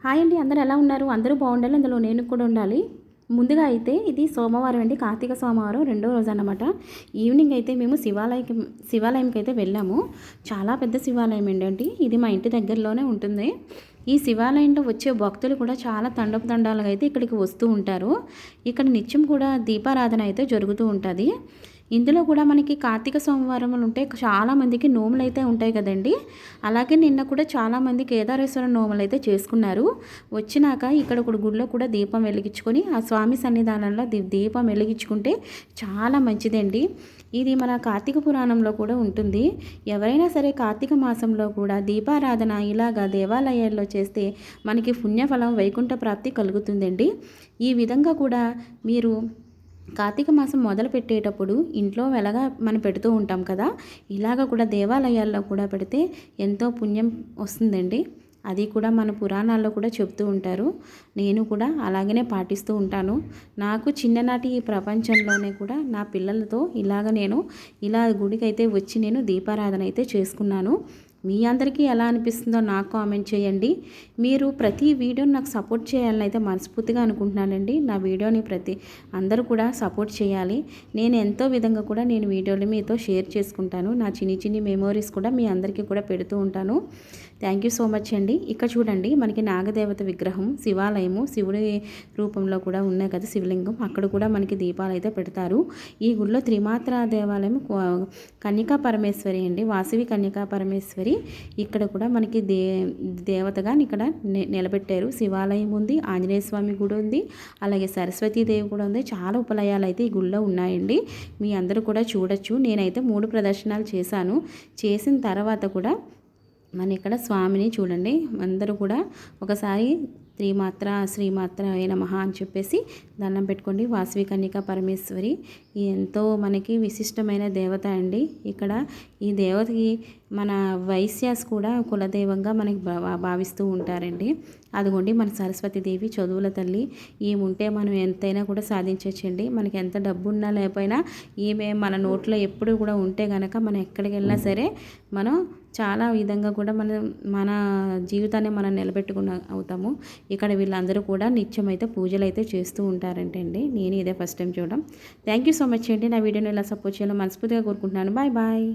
Hi అండి, అందరూ ఎలా ఉన్నారు? అందరూ బాగుండాలి, అందులో నేను కూడా ఉండాలి. ముందుగా అయితే ఇది సోమవారం అండి, కార్తీక సోమవారం రెండో రోజు అన్నమాట. ఈవినింగ్ అయితే మేము శివాలయంకి అయితే వెళ్ళాము. చాలా పెద్ద శివాలయం అండి. ఇది మా ఇంటి దగ్గరలోనే ఉంటుంది. ఈ శివాలయంలో వచ్చే భక్తులు కూడా చాలా తండోపతండాలుగా అయితే ఇక్కడికి వస్తూ ఉంటారు. ఇక్కడ నిత్యం కూడా దీపారాధన అయితే జరుగుతూ ఉంటుంది. ఇందులో కూడా మనకి కార్తీక సోమవారములు ఉంటే చాలామందికి నోములు అయితే ఉంటాయి కదండి. అలాగే నిన్న కూడా చాలామంది కేదారేశ్వర నోములు అయితే చేసుకున్నారు. వచ్చినాక ఇక్కడ ఒక గుడిలో కూడా దీపం వెలిగించుకొని ఆ స్వామి సన్నిధానంలో దీపం వెలిగించుకుంటే చాలా మంచిదండి. ఇది మన కార్తీక పురాణంలో కూడా ఉంటుంది. ఎవరైనా సరే కార్తీక మాసంలో కూడా దీపారాధన ఇలాగా దేవాలయాల్లో చేస్తే మనకి పుణ్యఫలం వైకుంఠ ప్రాప్తి కలుగుతుందండి. ఈ విధంగా కూడా మీరు కార్తీక మాసం మొదలు పెట్టేటప్పుడు ఇంట్లో వెలగా మనం పెడుతూ ఉంటాం కదా, ఇలాగ కూడా దేవాలయాల్లో కూడా పెడితే ఎంతో పుణ్యం వస్తుందండి. అది కూడా మన పురాణాల్లో కూడా చెప్తూ ఉంటారు. నేను కూడా అలాగనే పాటిస్తూ ఉంటాను. నాకు చిన్ననాటి ఈ ప్రపంచంలోనే కూడా నా పిల్లలతో నేను ఇలా గుడికి అయితే వచ్చి నేను దీపారాధన అయితే చేసుకున్నాను. మీ అందరికీ ఎలా అనిపిస్తుందో నాకు కామెంట్ చేయండి. మీరు ప్రతి వీడియోని నాకు సపోర్ట్ చేయాలని అయితే మనస్ఫూర్తిగా అనుకుంటున్నానండి. నా వీడియోని అందరూ కూడా సపోర్ట్ చేయాలి. నేను ఎంతో విధంగా కూడా నేను వీడియోలు మీతో షేర్ చేసుకుంటాను. నా చిన్ని మెమోరీస్ కూడా మీ అందరికీ కూడా పెడుతూ ఉంటాను. థ్యాంక్ యూ సో మచ్ అండి. ఇక్కడ చూడండి, మనకి నాగదేవత విగ్రహం, శివాలయము, శివుడి రూపంలో కూడా ఉన్నాయి కదా శివలింగం. అక్కడ కూడా మనకి దీపాలు అయితే పెడతారు. ఈ గుడిలో త్రిమాత్ర దేవాలయం కన్యకా పరమేశ్వరి అండి, వాసవి కన్యకా పరమేశ్వరి. ఇక్కడ కూడా మనకి దేవతగా ఇక్కడ నిలబెట్టారు. శివాలయం ఉంది, ఆంజనేయ స్వామి గుడి ఉంది, అలాగే సరస్వతీదేవి కూడా ఉంది. చాలా ఉపలయాలు అయితే ఈ గుడిలో ఉన్నాయండి. మీ అందరూ కూడా చూడొచ్చు. నేనైతే 3 ప్రదర్శనలు చేశాను. చేసిన తర్వాత కూడా మన ఇక్కడ స్వామిని చూడండి, అందరూ కూడా ఒకసారి శ్రీమాత్ర అయిన నమః అని చెప్పేసి దండం పెట్టుకోండి. వాసవి కన్యకా పరమేశ్వరి ఎంతో మనకి విశిష్టమైన దేవత అండి. ఇక్కడ ఈ దేవతకి మన వైశ్యాస్ కూడా కులదైవంగా మనకి భావిస్తూ ఉంటారండి. అదిగోండి మన సరస్వతీదేవి, చదువుల తల్లి. ఈమె మనం ఎంతైనా కూడా సాధించవచ్చండి. మనకి ఎంత డబ్బు ఉన్నా లేకపోయినా ఈమె మన నోట్లో ఎప్పుడు కూడా ఉంటే కనుక మనం ఎక్కడికి వెళ్ళినా సరే మనం చాలా విధంగా కూడా మన జీవితాన్ని మనం నిలబెట్టుకున్న అవుతాము. ఇక్కడ వీళ్ళందరూ కూడా నిత్యం అయితే పూజలు అయితే చేస్తూ ఉంటారంటండి. నేను ఇదే ఫస్ట్ టైం చూడడం. థ్యాంక్ యూ సో మచ్ అండి. నా వీడియోని ఇలా సపోర్ట్ చేయాలో మనస్ఫూర్తిగా కోరుకుంటున్నాను. Bye bye.